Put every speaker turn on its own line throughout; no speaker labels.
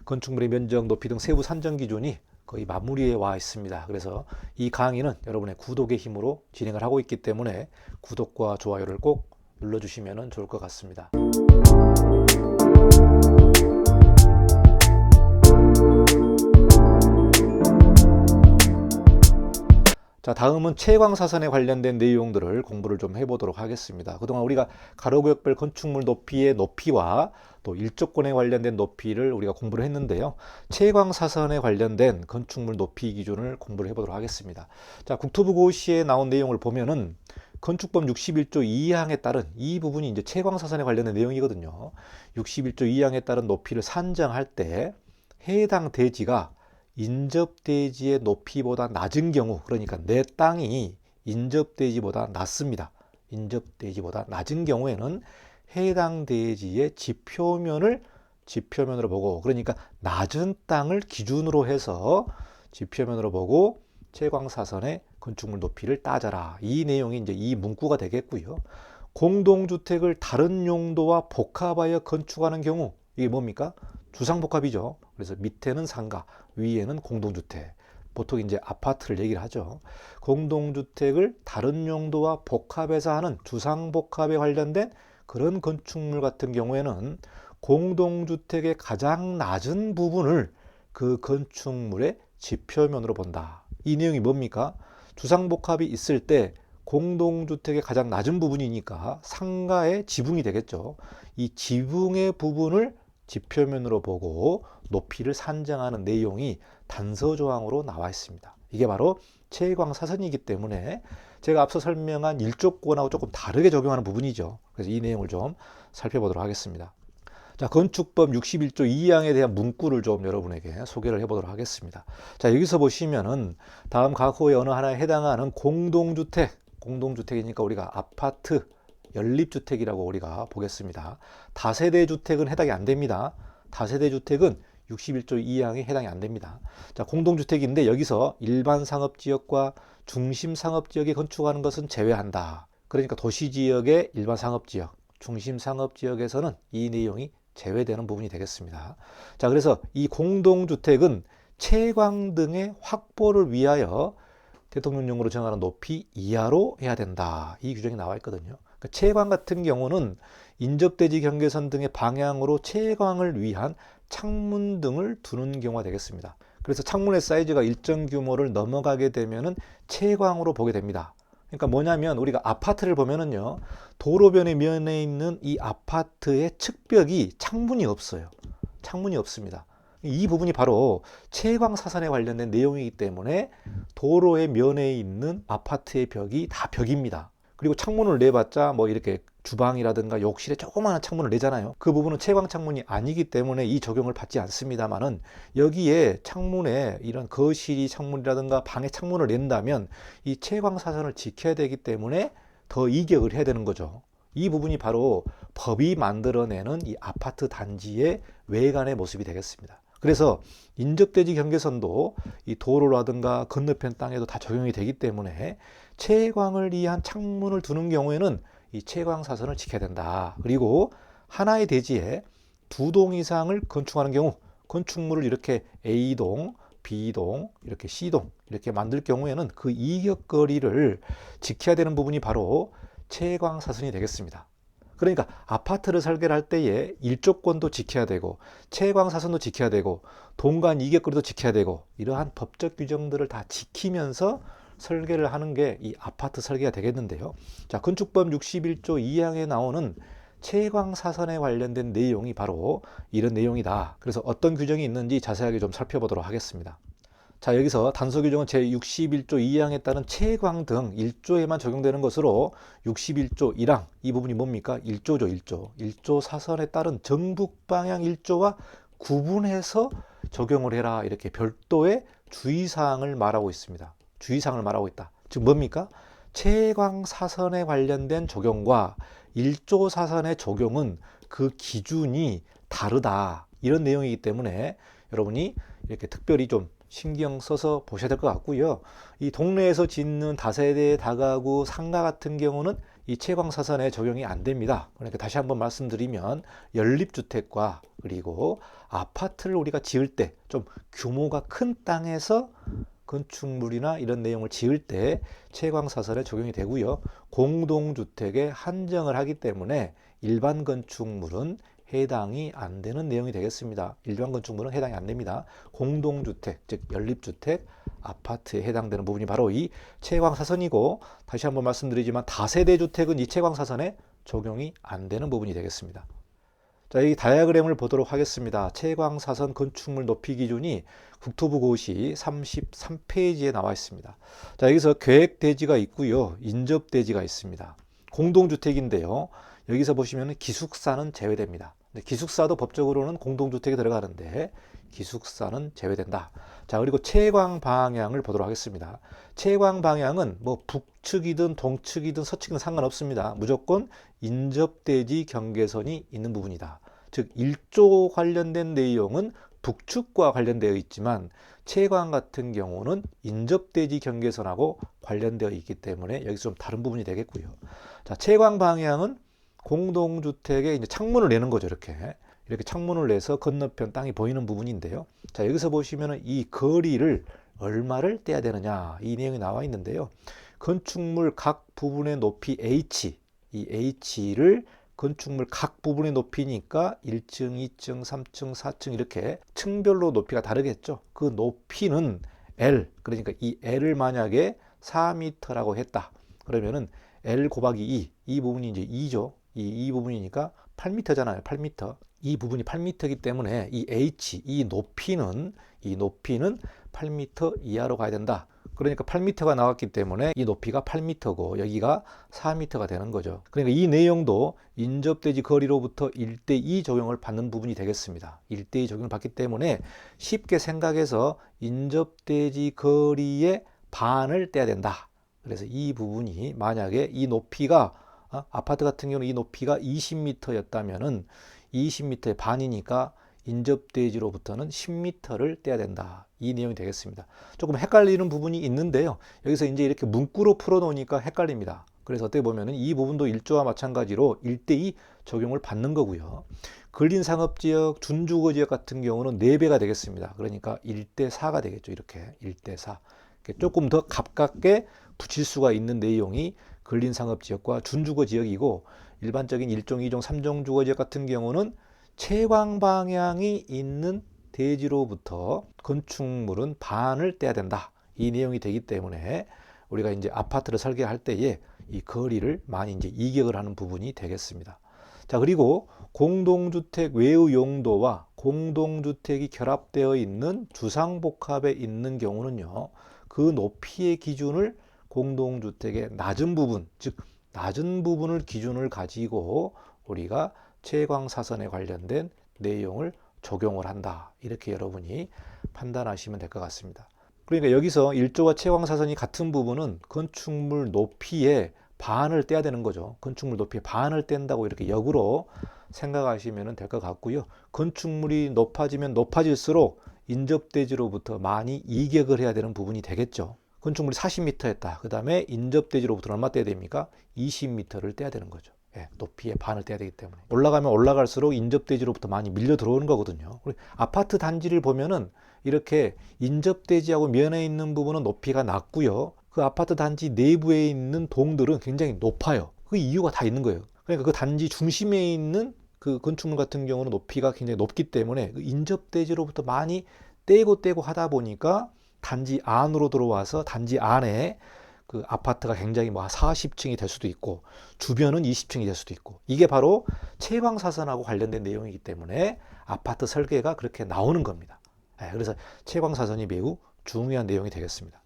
건축물의 면적, 높이 등 세부 산정 기준이 거의 마무리에 와 있습니다. 그래서 이 강의는 여러분의 구독의 힘으로 진행을 하고 있기 때문에 구독과 좋아요를 꼭 눌러주시면 좋을 것 같습니다. 자, 다음은 채광사선에 관련된 내용들을 공부를 좀 해보도록 하겠습니다. 그동안 우리가 가로구역별 건축물 높이의 높이와 또 일조권에 관련된 높이를 우리가 공부를 했는데요. 채광사선에 관련된 건축물 높이 기준을 공부를 해보도록 하겠습니다. 자, 국토부 고시에 나온 내용을 보면은 건축법 61조 2항에 따른 이 부분이 이제 채광사선에 관련된 내용이거든요. 61조 2항에 따른 높이를 산정할 때 해당 대지가 인접대지의 높이보다 낮은 경우, 그러니까 내 땅이 인접대지보다 낮습니다. 인접대지보다 낮은 경우에는 해당 대지의 지표면으로 보고, 그러니까 낮은 땅을 기준으로 해서 지표면으로 보고 채광사선의 건축물 높이를 따져라. 이 내용이 이제 이 문구가 되겠고요. 공동주택을 다른 용도와 복합하여 건축하는 경우, 이게 뭡니까? 주상복합이죠. 그래서 밑에는 상가, 위에는 공동주택. 보통 이제 아파트를 얘기를 하죠. 공동주택을 다른 용도와 복합해서 하는 주상복합에 관련된 그런 건축물 같은 경우에는 공동주택의 가장 낮은 부분을 그 건축물의 지표면으로 본다. 이 내용이 뭡니까? 주상복합이 있을 때 공동주택의 가장 낮은 부분이니까 상가의 지붕이 되겠죠. 이 지붕의 부분을 지표면으로 보고 높이를 산정하는 내용이 단서조항으로 나와 있습니다. 이게 바로 채광사선이기 때문에 제가 앞서 설명한 일조권하고 조금 다르게 적용하는 부분이죠. 그래서 이 내용을 좀 살펴보도록 하겠습니다. 자, 건축법 61조 2항에 대한 문구를 좀 여러분에게 소개를 해보도록 하겠습니다. 자, 여기서 보시면은 다음 각호의 어느 하나에 해당하는 공동주택이니까 우리가 아파트, 연립주택이라고 우리가 보겠습니다. 다세대 주택은 해당이 안 됩니다. 다세대 주택은 61조 2항에 해당이 안 됩니다. 자, 공동주택인데 여기서 일반 상업지역과 중심상업지역에 건축하는 것은 제외한다. 그러니까 도시지역의 일반 상업지역, 중심상업지역에서는 이 내용이 제외되는 부분이 되겠습니다. 자, 그래서 이 공동주택은 채광 등의 확보를 위하여 대통령령으로 정하는 높이 이하로 해야 된다. 이 규정이 나와 있거든요. 그러니까 채광 같은 경우는 인접대지 경계선 등의 방향으로 채광을 위한 창문 등을 두는 경우가 되겠습니다. 그래서 창문의 사이즈가 일정 규모를 넘어가게 되면은 채광으로 보게 됩니다. 그러니까 뭐냐면 우리가 아파트를 보면은요, 도로변의 면에 있는 이 아파트의 측벽이 창문이 없어요. 창문이 없습니다. 이 부분이 바로 채광사선에 관련된 내용이기 때문에 도로의 면에 있는 아파트의 벽이 다 벽입니다. 그리고 창문을 내봤자 뭐 이렇게 주방이라든가 욕실에 조그마한 창문을 내잖아요. 그 부분은 채광 창문이 아니기 때문에 이 적용을 받지 않습니다만은 여기에 창문에 이런 거실이 창문이라든가 방에 창문을 낸다면 이 채광사선을 지켜야 되기 때문에 더 이격을 해야 되는 거죠. 이 부분이 바로 법이 만들어내는 이 아파트 단지의 외관의 모습이 되겠습니다. 그래서 인접대지 경계선도 이 도로라든가 건너편 땅에도 다 적용이 되기 때문에 채광을 위한 창문을 두는 경우에는 이 채광사선을 지켜야 된다. 그리고 하나의 대지에 2동 이상을 건축하는 경우 건축물을 이렇게 A동, B동, 이렇게 C동 이렇게 만들 경우에는 그 이격거리를 지켜야 되는 부분이 바로 채광사선이 되겠습니다. 그러니까 아파트를 설계를 할 때에 일조권도 지켜야 되고 채광사선도 지켜야 되고 동간 이격거리도 지켜야 되고 이러한 법적 규정들을 다 지키면서 설계를 하는 게 이 아파트 설계가 되겠는데요. 자, 건축법 61조 2항에 나오는 채광사선에 관련된 내용이 바로 이런 내용이다. 그래서 어떤 규정이 있는지 자세하게 좀 살펴보도록 하겠습니다. 자, 여기서 단서 규정은 제61조 2항에 따른 채광 등 1조에만 적용되는 것으로 61조 1항, 이 부분이 뭡니까? 1조죠, 1조. 1조 사선에 따른 정북 방향 1조와 구분해서 적용을 해라. 이렇게 별도의 주의사항을 말하고 있습니다. 주의사항을 말하고 있다. 즉 뭡니까? 채광 사선에 관련된 적용과 1조 사선의 적용은 그 기준이 다르다. 이런 내용이기 때문에 여러분이 이렇게 특별히 좀 신경 써서 보셔야 될 것 같고요. 이 동네에서 짓는 다세대 다가구 상가 같은 경우는 이 채광사선에 적용이 안 됩니다. 그러니까 다시 한번 말씀드리면 연립주택과 그리고 아파트를 우리가 지을 때 좀 규모가 큰 땅에서 건축물이나 이런 내용을 지을 때 채광사선에 적용이 되고요. 공동주택에 한정을 하기 때문에 일반 건축물은 해당이 안 되는 내용이 되겠습니다. 일반 건축물은 해당이 안 됩니다. 공동주택, 즉 연립주택, 아파트에 해당되는 부분이 바로 이 채광사선이고, 다시 한번 말씀드리지만 다세대 주택은 이 채광사선에 적용이 안 되는 부분이 되겠습니다. 자, 이 다이어그램을 보도록 하겠습니다. 채광사선 건축물 높이 기준이 국토부 고시 33페이지에 나와 있습니다. 자, 여기서 계획대지가 있고요. 인접대지가 있습니다. 공동주택인데요. 여기서 보시면 기숙사는 제외됩니다. 기숙사도 법적으로는 공동주택에 들어가는데 기숙사는 제외된다. 자, 그리고 채광 방향을 보도록 하겠습니다. 채광 방향은 뭐 북측이든 동측이든 서측이든 상관없습니다. 무조건 인접대지 경계선이 있는 부분이다. 즉 1조 관련된 내용은 북측과 관련되어 있지만 채광 같은 경우는 인접대지 경계선하고 관련되어 있기 때문에 여기서 좀 다른 부분이 되겠고요. 자, 채광 방향은 공동주택에 이제 창문을 내는 거죠. 이렇게 창문을 내서 건너편 땅이 보이는 부분인데요. 자, 여기서 보시면은 이 거리를 얼마를 떼야 되느냐, 이 내용이 나와 있는데요. 건축물 각 부분의 높이 H, 이 H를 건축물 각 부분의 높이니까 1층, 2층, 3층, 4층 이렇게 층별로 높이가 다르겠죠. 그 높이는 L, 그러니까 이 L을 만약에 4m라고 했다. 그러면은 L 곱하기 2, 이 부분이 이제 2죠. 이 부분이니까 8m잖아요. 8m. 이 부분이 8m이기 때문에 이 H, 이 높이는 8m 이하로 가야 된다. 그러니까 8m가 나왔기 때문에 이 높이가 8m고 여기가 4m가 되는 거죠. 그러니까 이 내용도 인접대지 거리로부터 1:2 적용을 받는 부분이 되겠습니다. 1:2 적용을 받기 때문에 쉽게 생각해서 인접대지 거리의 반을 떼야 된다. 그래서 이 부분이 만약에 이 높이가 아파트 같은 경우는 이 높이가 20m였다면은 20m의 반이니까 인접대지로부터는 10m를 떼야 된다. 이 내용이 되겠습니다. 조금 헷갈리는 부분이 있는데요. 여기서 이제 이렇게 문구로 풀어놓으니까 헷갈립니다. 그래서 어떻게 보면은 이 부분도 1조와 마찬가지로 1:2 적용을 받는 거고요. 근린상업지역, 준주거지역 같은 경우는 4배가 되겠습니다. 그러니까 1:4가 되겠죠. 이렇게 1:4. 조금 더 가깝게 붙일 수가 있는 내용이 근린상업지역과 준주거지역이고, 일반적인 1종, 2종, 3종 주거지역 같은 경우는 채광 방향이 있는 대지로부터 건축물은 반을 떼야 된다. 이 내용이 되기 때문에 우리가 이제 아파트를 설계할 때에 이 거리를 많이 이제 이격을 하는 부분이 되겠습니다. 자, 그리고 공동주택 외의 용도와 공동주택이 결합되어 있는 주상복합에 있는 경우는요, 그 높이의 기준을 공동주택의 낮은 부분, 즉 낮은 부분을 기준을 가지고 우리가 채광사선에 관련된 내용을 적용을 한다. 이렇게 여러분이 판단하시면 될 것 같습니다. 그러니까 여기서 1조와 채광사선이 같은 부분은 건축물 높이의 반을 떼야 되는 거죠. 건축물 높이의 반을 뗀다고 이렇게 역으로 생각하시면 될 것 같고요. 건축물이 높아지면 높아질수록 인접대지로부터 많이 이격을 해야 되는 부분이 되겠죠. 건축물이 40m였다. 그 다음에 인접대지로부터 얼마 떼야 됩니까? 20m를 떼야 되는 거죠. 예, 높이의 반을 떼야 되기 때문에. 올라가면 올라갈수록 인접대지로부터 많이 밀려 들어오는 거거든요. 아파트 단지를 보면은 이렇게 인접대지하고 면에 있는 부분은 높이가 낮고요. 그 아파트 단지 내부에 있는 동들은 굉장히 높아요. 그 이유가 다 있는 거예요. 그러니까 그 단지 중심에 있는 그 건축물 같은 경우는 높이가 굉장히 높기 때문에 그 인접대지로부터 많이 떼고 하다 보니까 단지 안으로 들어와서 단지 안에 그 아파트가 굉장히 뭐 40층이 될 수도 있고 주변은 20층이 될 수도 있고, 이게 바로 채광사선하고 관련된 내용이기 때문에 아파트 설계가 그렇게 나오는 겁니다. 그래서 채광사선이 매우 중요한 내용이 되겠습니다.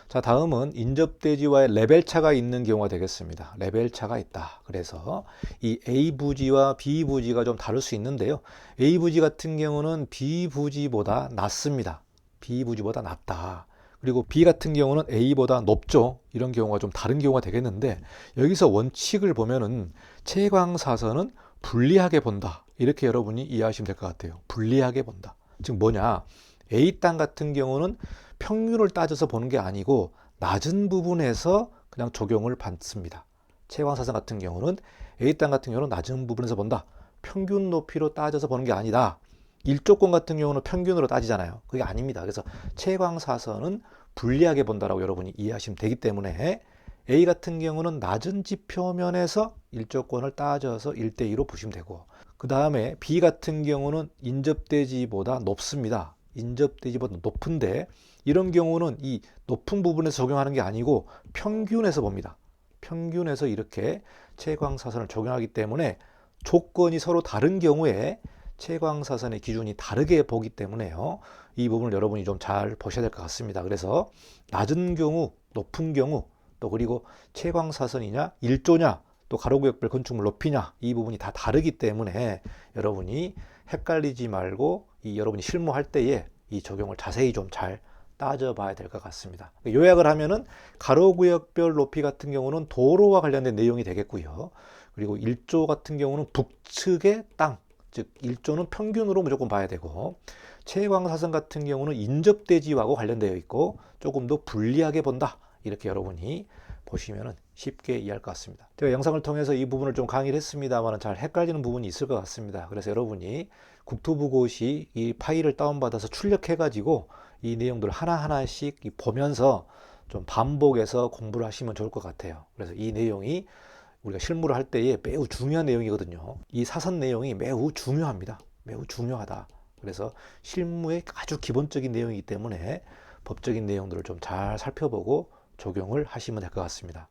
자, 다음은 인접대지와의 레벨차가 있는 경우가 되겠습니다. 레벨차가 있다. 그래서 이 A 부지와 B 부지가 좀 다를 수 있는데요. A 부지 같은 경우는 B 부지보다 낮습니다. B 부지보다 낮다. 그리고 B 같은 경우는 A보다 높죠. 이런 경우가 좀 다른 경우가 되겠는데, 여기서 원칙을 보면은 채광사선은 불리하게 본다. 이렇게 여러분이 이해하시면 될 것 같아요. 불리하게 본다. 즉 뭐냐? A 땅 같은 경우는 평균을 따져서 보는 게 아니고 낮은 부분에서 그냥 적용을 받습니다. 채광사선 같은 경우는 A 땅 같은 경우는 낮은 부분에서 본다. 평균 높이로 따져서 보는 게 아니다. 일조권 같은 경우는 평균으로 따지잖아요. 그게 아닙니다. 그래서 채광사선은 불리하게 본다라고 여러분이 이해하시면 되기 때문에 A 같은 경우는 낮은 지표면에서 일조권을 따져서 1대2로 보시면 되고, 그 다음에 B 같은 경우는 인접대지보다 높습니다. 인접대지보다 높은데 이런 경우는 이 높은 부분에서 적용하는 게 아니고 평균에서 봅니다. 평균에서 이렇게 채광사선을 적용하기 때문에 조건이 서로 다른 경우에 채광사선의 기준이 다르게 보기 때문에요. 이 부분을 여러분이 좀 잘 보셔야 될 것 같습니다. 그래서 낮은 경우, 높은 경우, 또 그리고 채광사선이냐, 일조냐, 또 가로구역별 건축물 높이냐, 이 부분이 다 다르기 때문에 여러분이 헷갈리지 말고 여러분이 실무할 때에 이 적용을 자세히 좀 잘 따져봐야 될 것 같습니다. 요약을 하면은 가로구역별 높이 같은 경우는 도로와 관련된 내용이 되겠고요. 그리고 일조 같은 경우는 북측의 땅, 즉 일조는 평균으로 무조건 봐야 되고, 채광사선 같은 경우는 인접대지하고 관련되어 있고 조금 더 불리하게 본다. 이렇게 여러분이 보시면 쉽게 이해할 것 같습니다. 제가 영상을 통해서 이 부분을 좀 강의를 했습니다만 잘 헷갈리는 부분이 있을 것 같습니다. 그래서 여러분이 국토부고시 이 파일을 다운받아서 출력해가지고 이 내용들을 하나하나씩 보면서 좀 반복해서 공부를 하시면 좋을 것 같아요. 그래서 이 내용이 우리가 실무를 할 때에 매우 중요한 내용이거든요. 이 사선 내용이 매우 중요합니다. 매우 중요하다. 그래서 실무의 아주 기본적인 내용이기 때문에 법적인 내용들을 좀 잘 살펴보고 적용을 하시면 될 것 같습니다.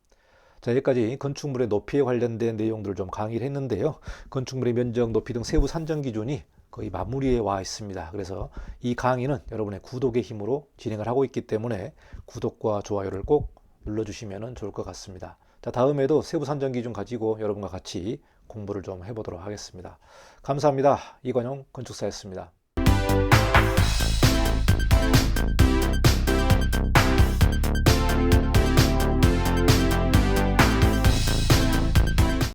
자, 여기까지 건축물의 높이에 관련된 내용들을 좀 강의를 했는데요. 건축물의 면적, 높이 등 세부 산정 기준이 거의 마무리에 와 있습니다. 그래서 이 강의는 여러분의 구독의 힘으로 진행을 하고 있기 때문에 구독과 좋아요를 꼭 눌러주시면 좋을 것 같습니다. 자, 다음에도 세부 산정 기준 가지고 여러분과 같이 공부를 좀 해보도록 하겠습니다. 감사합니다. 이관용 건축사였습니다.